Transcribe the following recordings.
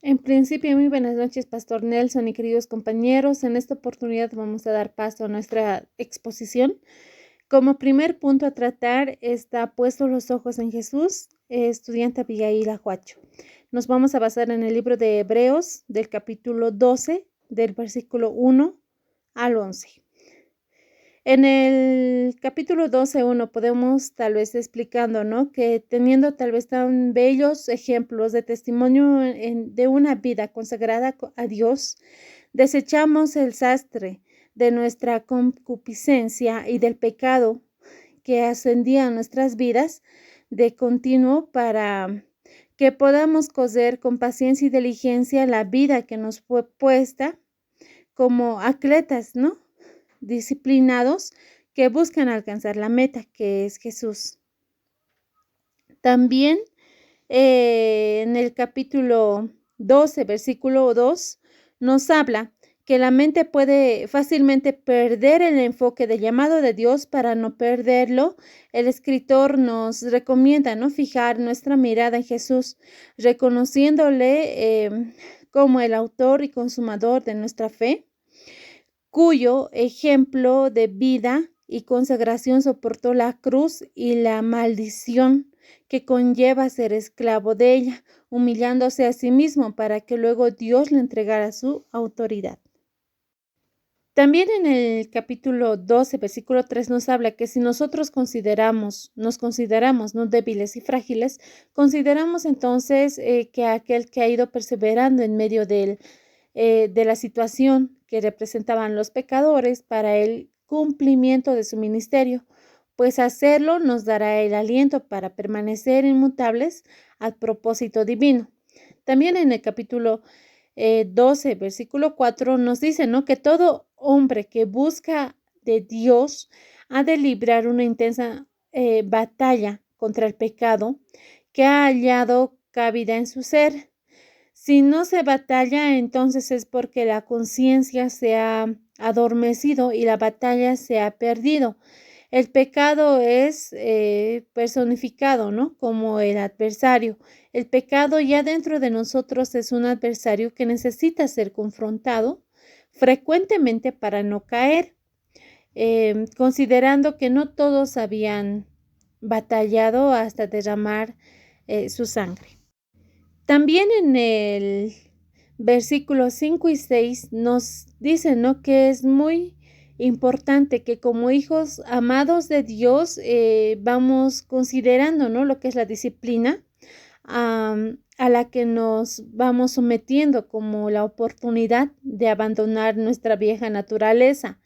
En principio, muy buenas noches, Pastor Nelson y queridos compañeros. En esta oportunidad vamos a dar paso a nuestra exposición. Como primer punto a tratar está puesto los ojos en Jesús, estudiante Abigail Ajuacho. Nos vamos a basar en el libro de Hebreos del capítulo 12, del versículo 1 al 11. En el capítulo 12:1 podemos tal vez explicando, ¿no? Que teniendo tal vez tan bellos ejemplos de testimonio de una vida consagrada a Dios, desechamos el sastre de nuestra concupiscencia y del pecado que ascendía a nuestras vidas de continuo para que podamos coser con paciencia y diligencia la vida que nos fue puesta como atletas, ¿no? Disciplinados que buscan alcanzar la meta, que es Jesús. También en el capítulo 12, versículo 2, nos habla que la mente puede fácilmente perder el enfoque del llamado de Dios. Para no perderlo, el escritor nos recomienda, ¿no?, fijar nuestra mirada en Jesús, reconociéndole como el autor y consumador de nuestra fe, cuyo ejemplo de vida y consagración soportó la cruz y la maldición que conlleva ser esclavo de ella, humillándose a sí mismo para que luego Dios le entregara su autoridad. También en el capítulo 12, versículo 3 nos habla que si nosotros nos consideramos no débiles y frágiles, consideramos entonces que aquel que ha ido perseverando en medio de la situación que representaban los pecadores para el cumplimiento de su ministerio, pues hacerlo nos dará el aliento para permanecer inmutables al propósito divino. También en el capítulo 12, versículo 4 nos dice, ¿no?, que todo hombre que busca de Dios ha de librar una intensa batalla contra el pecado que ha hallado cabida en su ser. Si no se batalla, entonces es porque la conciencia se ha adormecido y la batalla se ha perdido. El pecado es personificado, ¿no?, como el adversario. El pecado ya dentro de nosotros es un adversario que necesita ser confrontado frecuentemente para no caer, considerando que no todos habían batallado hasta derramar su sangre. También en el versículos 5 y 6 nos dicen, ¿no?, que es muy importante que como hijos amados de Dios vamos considerando, ¿no?, lo que es la disciplina a la que nos vamos sometiendo como la oportunidad de abandonar nuestra vieja naturaleza.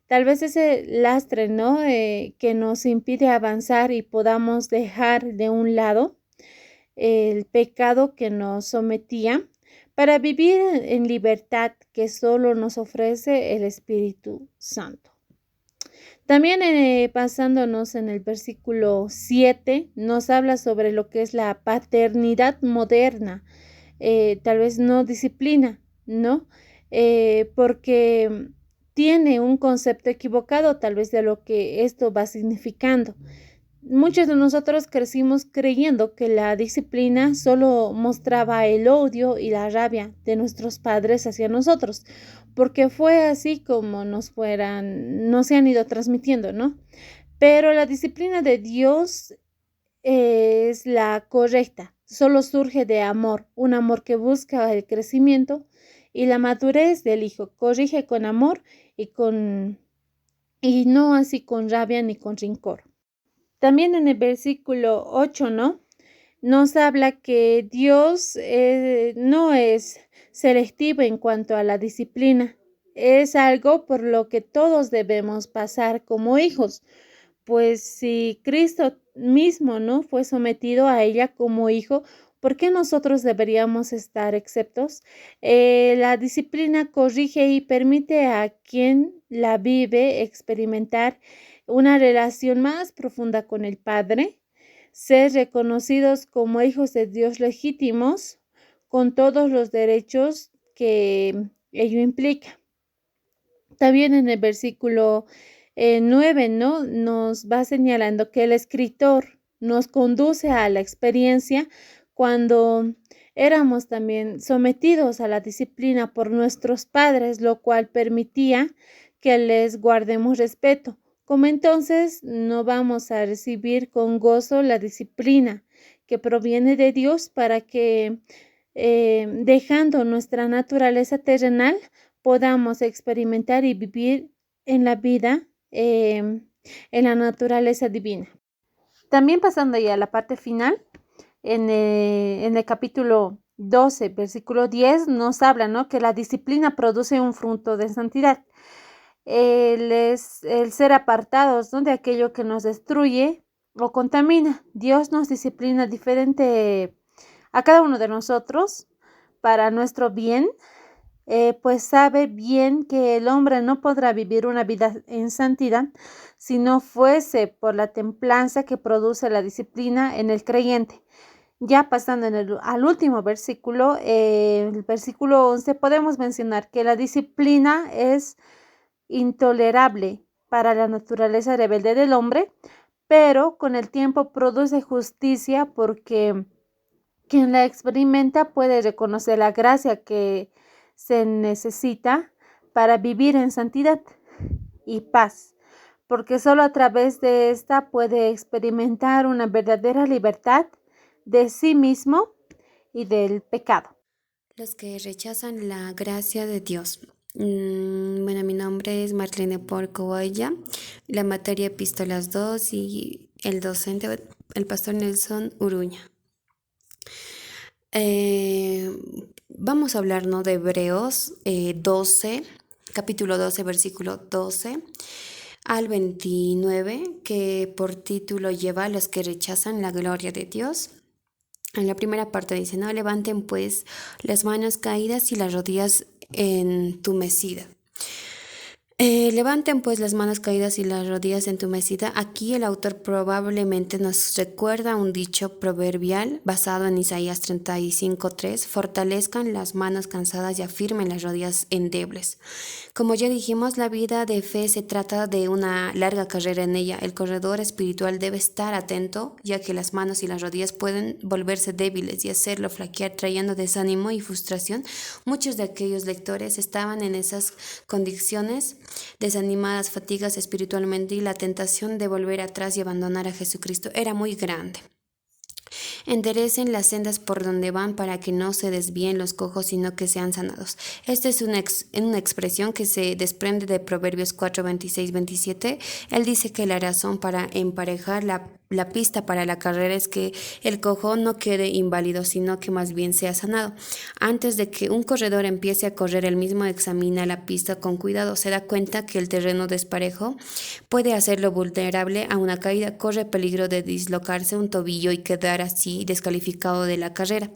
Tal vez ese lastre, ¿no?, que nos impide avanzar y podamos dejar de un lado el pecado que nos sometía para vivir en libertad que solo nos ofrece el Espíritu Santo. También pasándonos en el versículo 7, nos habla sobre lo que es la paternidad moderna, tal vez no disciplina, ¿no? Porque tiene un concepto equivocado tal vez de lo que esto va significando. Muchos de nosotros crecimos creyendo que la disciplina solo mostraba el odio y la rabia de nuestros padres hacia nosotros, porque fue así como nos se han ido transmitiendo, ¿no? Pero la disciplina de Dios es la correcta, solo surge de amor, un amor que busca el crecimiento y la madurez del hijo, corrige con amor y no así con rabia ni con rencor. También en el versículo 8, ¿no?, nos habla que Dios no es selectivo en cuanto a la disciplina. Es algo por lo que todos debemos pasar como hijos. Pues si Cristo mismo, ¿no?, fue sometido a ella como hijo, ¿por qué nosotros deberíamos estar exceptos? La disciplina corrige y permite a quien la vive experimentar una relación más profunda con el Padre, ser reconocidos como hijos de Dios legítimos, con todos los derechos que ello implica. También en el versículo 9, ¿no?, nos va señalando que el escritor nos conduce a la experiencia cuando éramos también sometidos a la disciplina por nuestros padres, lo cual permitía que les guardemos respeto. Como entonces no vamos a recibir con gozo la disciplina que proviene de Dios para que, dejando nuestra naturaleza terrenal, podamos experimentar y vivir en la vida, en la naturaleza divina. También pasando ya a la parte final, en el capítulo 12, versículo 10, nos habla, ¿no?, que la disciplina produce un fruto de santidad. Es el ser apartados, ¿no?, de aquello que nos destruye o contamina. Dios nos disciplina diferente a cada uno de nosotros para nuestro bien, pues sabe bien que el hombre no podrá vivir una vida en santidad si no fuese por la templanza que produce la disciplina en el creyente. Ya pasando al último versículo, el versículo 11, podemos mencionar que la disciplina es intolerable para la naturaleza rebelde del hombre, pero con el tiempo produce justicia porque quien la experimenta puede reconocer la gracia que se necesita para vivir en santidad y paz, porque solo a través de esta puede experimentar una verdadera libertad de sí mismo y del pecado. Los que rechazan la gracia de Dios. Bueno, mi nombre es Marlene Porcoaya, la materia Epístolas 2 y el docente, el pastor Nelson Uruña. Vamos a hablar, ¿no?, de Hebreos 12, capítulo 12, versículo 12 al 29, que por título lleva a los que rechazan la gloria de Dios. En la primera parte dice, no levanten pues las manos caídas y las rodillas entumecidas. Levanten pues las manos caídas y las rodillas entumecidas. Aquí el autor probablemente nos recuerda un dicho proverbial basado en Isaías 35:3. Fortalezcan las manos cansadas y afirmen las rodillas endebles. Como ya dijimos, la vida de fe se trata de una larga carrera en ella. El corredor espiritual debe estar atento, ya que las manos y las rodillas pueden volverse débiles y hacerlo flaquear, trayendo desánimo y frustración. Muchos de aquellos lectores estaban en esas condiciones, desanimadas, fatigas espiritualmente, y la tentación de volver atrás y abandonar a Jesucristo era muy grande. Enderecen las sendas por donde van para que no se desvíen los cojos, sino que sean sanados. Esta es una expresión que se desprende de Proverbios 4, 26, 27. Él dice que la razón para emparejar la pista para la carrera es que el cojo no quede inválido, sino que más bien sea sanado. Antes de que un corredor empiece a correr, él mismo examina la pista con cuidado. Se da cuenta que el terreno desparejo puede hacerlo vulnerable a una caída. Corre peligro de dislocarse un tobillo y quedar así descalificado de la carrera.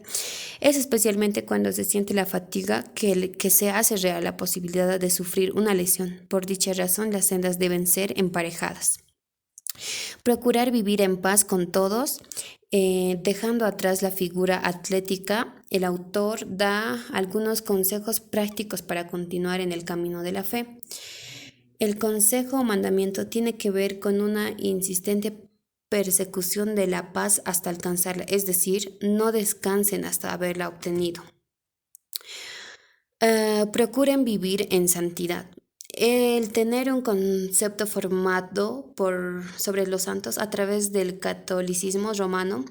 Es especialmente cuando se siente la fatiga que se hace real la posibilidad de sufrir una lesión. Por dicha razón, las sendas deben ser emparejadas. Procurar vivir en paz con todos, dejando atrás la figura atlética. El autor da algunos consejos prácticos para continuar en el camino de la fe. El consejo o mandamiento tiene que ver con una insistente persecución de la paz hasta alcanzarla, es decir, no descansen hasta haberla obtenido. Procuren vivir en santidad. El tener un concepto formado sobre los santos a través del catolicismo romano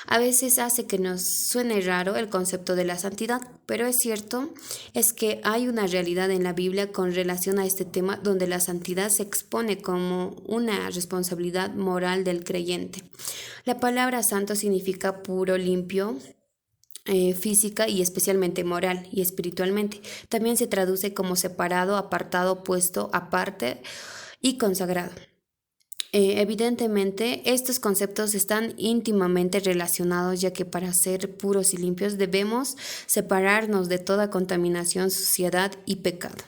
a veces hace que nos suene raro el concepto de la santidad, pero es cierto, es que hay una realidad en la Biblia con relación a este tema donde la santidad se expone como una responsabilidad moral del creyente. La palabra santo significa puro, limpio, física y especialmente moral y espiritualmente. También se traduce como separado, apartado, puesto aparte y consagrado. Evidentemente, estos conceptos están íntimamente relacionados, ya que para ser puros y limpios debemos separarnos de toda contaminación, suciedad y pecado.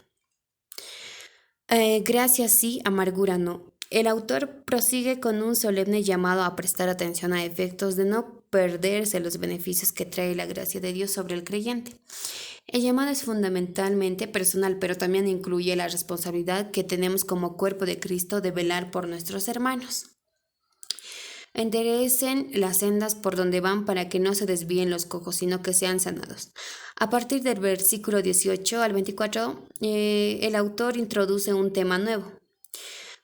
Gracia sí, amargura no. El autor prosigue con un solemne llamado a prestar atención a efectos de no perderse los beneficios que trae la gracia de Dios sobre el creyente. El llamado es fundamentalmente personal, pero también incluye la responsabilidad que tenemos como cuerpo de Cristo de velar por nuestros hermanos. Enderecen las sendas por donde van para que no se desvíen los cojos, sino que sean sanados. A partir del versículo 18 al 24, el autor introduce un tema nuevo.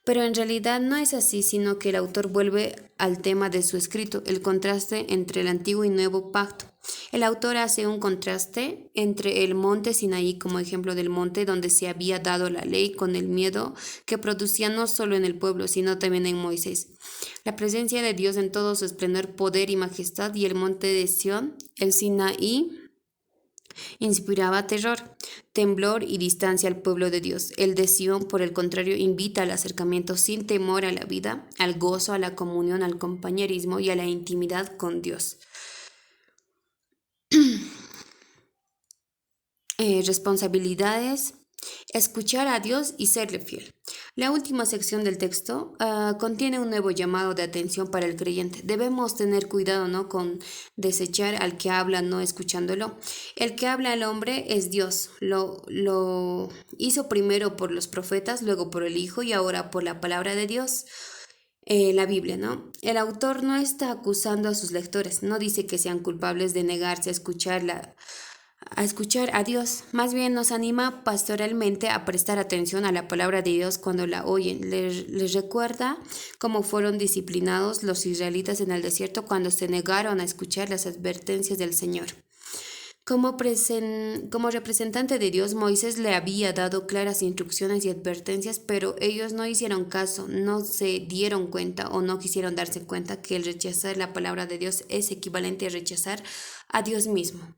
Pero en realidad no es así, sino que el autor vuelve al tema de su escrito, el contraste entre el antiguo y nuevo pacto. El autor hace un contraste entre el monte Sinaí como ejemplo del monte donde se había dado la ley con el miedo que producía no solo en el pueblo, sino también en Moisés. La presencia de Dios en todo su esplendor, poder y majestad y el monte de Sión, el Sinaí, inspiraba terror, temblor y distancia al pueblo de Dios. El de Sión, por el contrario, invita al acercamiento sin temor a la vida, al gozo, a la comunión, al compañerismo y a la intimidad con Dios. Responsabilidades, escuchar a Dios y serle fiel. La última sección del texto contiene un nuevo llamado de atención para el creyente. Debemos tener cuidado, ¿no?, con desechar al que habla, no escuchándolo. El que habla al hombre es Dios. Lo hizo primero por los profetas, luego por el Hijo y ahora por la palabra de Dios. La Biblia, ¿no? El autor no está acusando a sus lectores, no dice que sean culpables de negarse a escuchar a Dios. Más bien nos anima pastoralmente a prestar atención a la palabra de Dios cuando la oyen. Les recuerda cómo fueron disciplinados los israelitas en el desierto cuando se negaron a escuchar las advertencias del Señor. Como representante de Dios, Moisés le había dado claras instrucciones y advertencias, pero ellos no hicieron caso, no se dieron cuenta o no quisieron darse cuenta que el rechazar la palabra de Dios es equivalente a rechazar a Dios mismo.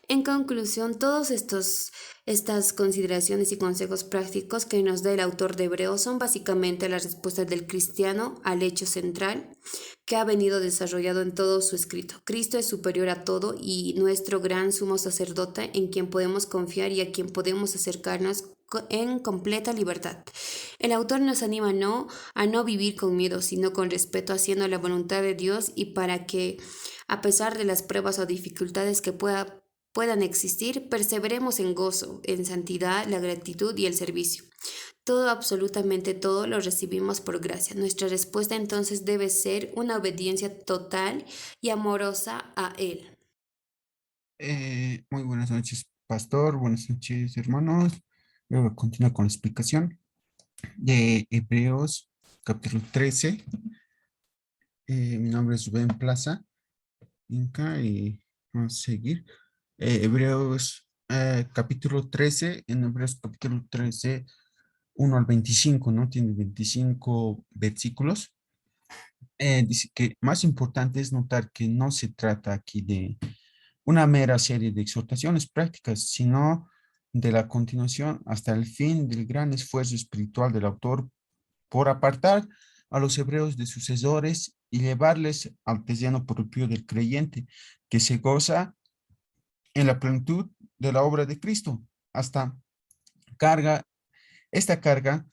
En conclusión, todas estas consideraciones y consejos prácticos que nos da el autor de Hebreos son básicamente la respuesta del cristiano al hecho central que ha venido desarrollado en todo su escrito. Cristo es superior a todo y nuestro gran sumo sacerdote en quien podemos confiar y a quien podemos acercarnos en completa libertad. El autor nos anima a no vivir con miedo, sino con respeto, haciendo la voluntad de Dios y para que, a pesar de las pruebas o dificultades que puedan existir, perseveremos en gozo, en santidad, la gratitud y el servicio. Todo, absolutamente todo, lo recibimos por gracia. Nuestra respuesta entonces debe ser una obediencia total y amorosa a Él. Muy buenas noches, pastor. Buenas noches, hermanos. Luego continúo con la explicación de Hebreos, capítulo 13. Mi nombre es Rubén Plaza, Inca, y vamos a seguir. Hebreos, capítulo 13, en Hebreos capítulo 13, 1 al 25, ¿no? Tiene 25 versículos. Dice que más importante es notar que no se trata aquí de una mera serie de exhortaciones prácticas, sino de la continuación hasta el fin del gran esfuerzo espiritual del autor por apartar a los hebreos de sus errores y llevarles al terreno propio del creyente, que se goza en la plenitud de la obra de Cristo. Hasta carga, esta carga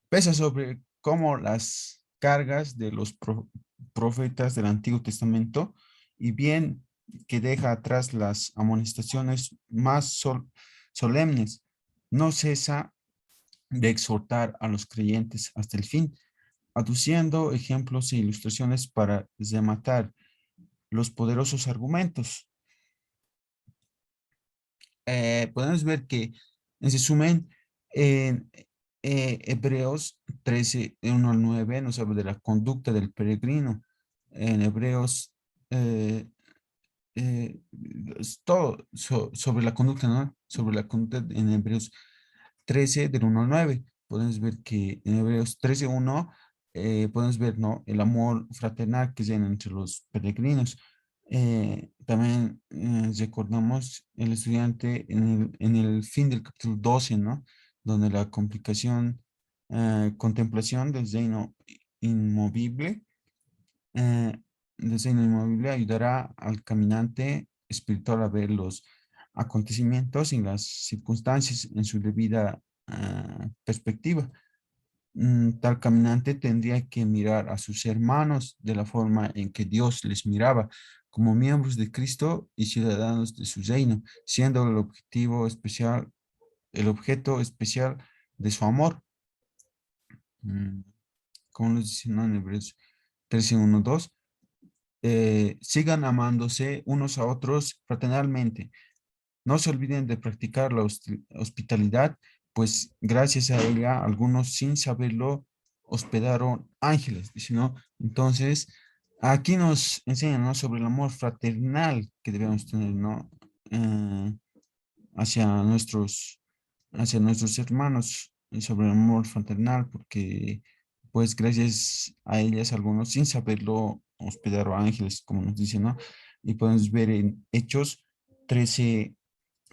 pesa sobre como las cargas de los profetas del Antiguo Testamento, y bien que deja atrás las amonestaciones más solemnes, no cesa de exhortar a los creyentes hasta el fin, aduciendo ejemplos e ilustraciones para rematar los poderosos argumentos. Podemos ver que, en resumen, en Hebreos 13, 1 al 9, nos habla de la conducta del peregrino. En Hebreos, eh, es todo sobre la conducta, ¿no? Sobre la conducta en Hebreos 13, del 1 al 9. Podemos ver que en Hebreos 13, 1, podemos ver, ¿no?, el amor fraternal que hay entre los peregrinos. También recordamos el estudiante en el fin del capítulo 12, ¿no?, donde la complicación, contemplación del reino inmovible, eh, del reino inmovible ayudará al caminante espiritual a ver los acontecimientos y las circunstancias en su debida perspectiva. Tal caminante tendría que mirar a sus hermanos de la forma en que Dios les miraba, como miembros de Cristo y ciudadanos de su reino, siendo el objeto especial de su amor. Mm, Como nos dice, ¿no?, en Hebreos 13, 2. Sigan amándose unos a otros fraternalmente. No se olviden de practicar la hospitalidad, pues gracias a ella algunos sin saberlo hospedaron ángeles, dice, ¿no? Entonces, aquí nos enseñan, ¿no? Sobre el amor fraternal que debemos tener, ¿no? Eh, hacia hacia nuestros hermanos, y sobre el amor fraternal, porque pues gracias a ellas algunos sin saberlo hospedaron ángeles, como nos dice, ¿no? Y podemos ver en Hechos 13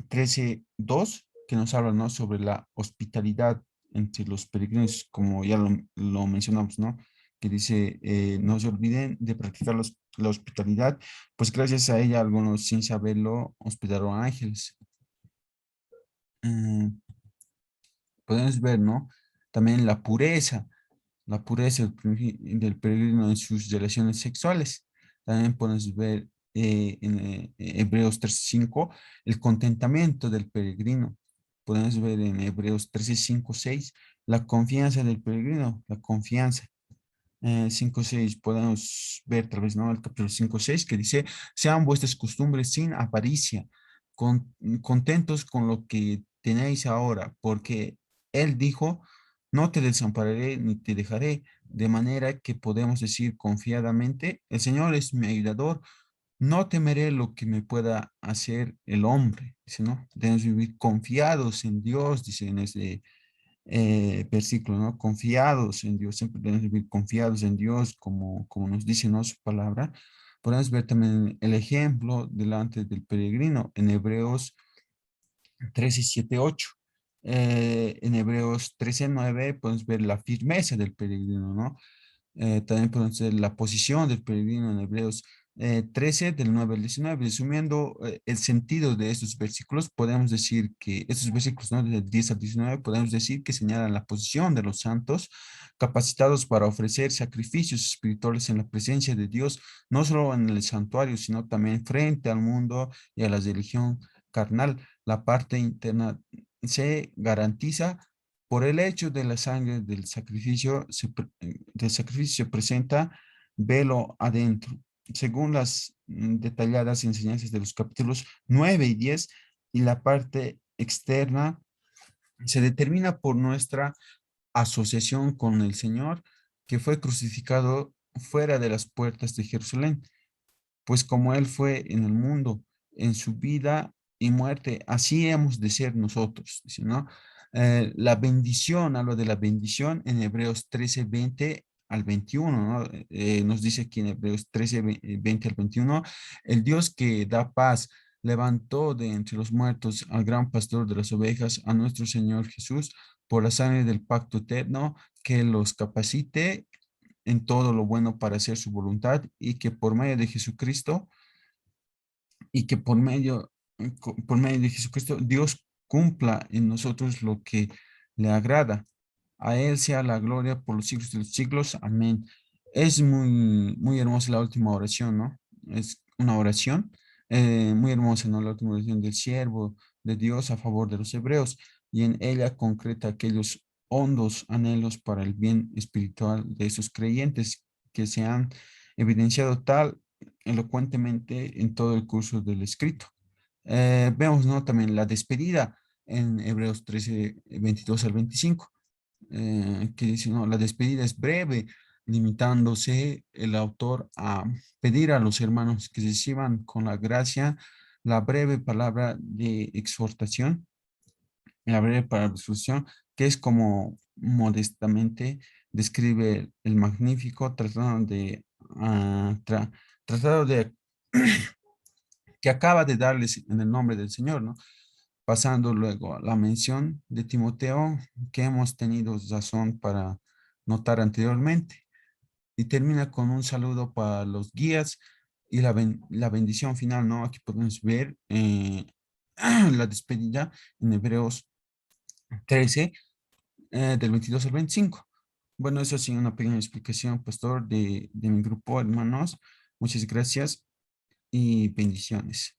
13:2 que nos habla, ¿no? Sobre la hospitalidad entre los peregrinos, como ya lo mencionamos, ¿no? Que dice, no se olviden de practicar la hospitalidad, pues gracias a ella algunos sin saberlo hospedaron ángeles. Mm, Podemos ver, ¿no? También la pureza del peregrino en sus relaciones sexuales. También podemos ver en Hebreos 13:5 el contentamiento del peregrino. Podemos ver en Hebreos 13:5-6 la confianza del peregrino, la confianza. 5:6 podemos ver tal vez, ¿no? El capítulo 5:6 que dice, sean vuestras costumbres sin avaricia, contentos con lo que tenéis ahora, porque Él dijo, no te desampararé ni te dejaré, de manera que podemos decir confiadamente, el Señor es mi ayudador, no temeré lo que me pueda hacer el hombre, dice, ¿no? Debemos vivir confiados en Dios, dice en ese versículo, ¿no? Confiados en Dios, siempre debemos vivir confiados en Dios, como nos dice, ¿no? Su palabra. Podemos ver también el ejemplo delante del peregrino en Hebreos 13:7-8. En Hebreos 13:9 podemos ver la firmeza del peregrino, ¿no? También podemos ver la posición del peregrino en Hebreos 13, del 9 al 19. Resumiendo el sentido de estos versículos, podemos decir que estos versículos, ¿no? Del 10 al 19, podemos decir que señalan la posición de los santos capacitados para ofrecer sacrificios espirituales en la presencia de Dios, no solo en el santuario, sino también frente al mundo y a la religión carnal. La parte interna se garantiza por el hecho de la sangre del sacrificio se presenta velo adentro. Según las detalladas enseñanzas de los capítulos 9 y 10, y la parte externa se determina por nuestra asociación con el Señor, que fue crucificado fuera de las puertas de Jerusalén, pues como Él fue en el mundo, en su vida y muerte, así hemos de ser nosotros, dice, ¿no? La bendición, hablo de la bendición en Hebreos 13:20 al 21, ¿no? Nos dice aquí en Hebreos 13:20 al 21, el Dios que da paz levantó de entre los muertos al gran pastor de las ovejas, a nuestro Señor Jesús, por la sangre del pacto eterno, que los capacite en todo lo bueno para hacer su voluntad y que por medio de Jesucristo y que por medio de Jesucristo Dios cumpla en nosotros lo que le agrada. A Él sea la gloria por los siglos de los siglos. Amén. Es muy hermosa la última oración, ¿no? Es una oración muy hermosa, ¿no? La última oración del siervo de Dios a favor de los hebreos, y en ella concreta aquellos hondos anhelos para el bien espiritual de esos creyentes que se han evidenciado tal elocuentemente en todo el curso del escrito. Vemos, ¿no? También la despedida en Hebreos 13:22 al 25, que dice, ¿no? La despedida es breve, limitándose el autor a pedir a los hermanos que reciban con la gracia la breve palabra de exhortación, la breve palabra de exhortación, que es como modestamente describe el magnífico tratado de que acaba de darles en el nombre del Señor, ¿no? Pasando luego a la mención de Timoteo que hemos tenido razón para notar anteriormente. Y termina con un saludo para los guías y la bendición final, ¿no? Aquí podemos ver la despedida en Hebreos 13, del 22 al 25. Bueno, eso ha sido una pequeña explicación, pastor, de mi grupo, hermanos. Muchas gracias y bendiciones.